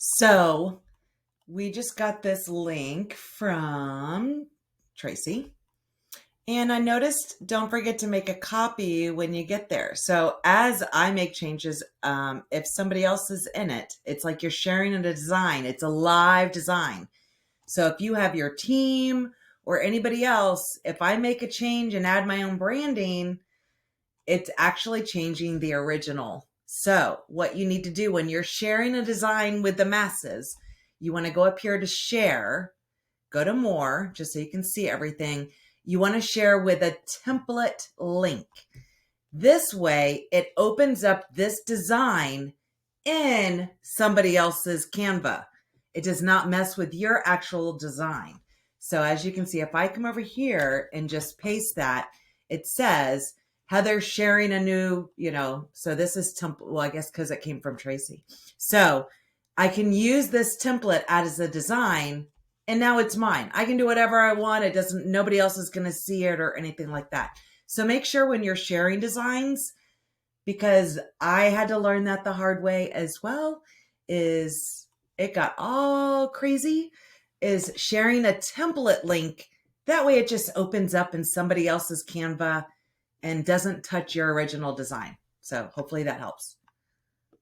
So we just got this link from Tracy. And I noticed, don't forget to make a copy when you get there. So as I make changes, if somebody else is in it, it's like you're sharing a design. It's a live design. So if you have your team or anybody else, if I make a change and add my own branding, it's actually changing the original. So what you need to do when you're sharing a design with the masses, you want to go up here to share, go to more, just so you can see everything. You want to share with a template link. This way, it opens up this design in somebody else's Canva. It does not mess with your actual design. So as you can see, if I come over here and just paste that, it says Heather sharing a new, so this is template. Well, I guess because it came from Tracy. So I can use this template as a design, and now it's mine. I can do whatever I want. Nobody else is going to see it or anything like that. So make sure when you're sharing designs, because I had to learn that the hard way as well, is it got all crazy, is sharing a template link. That way it just opens up in somebody else's Canva and doesn't touch your original design. So hopefully that helps.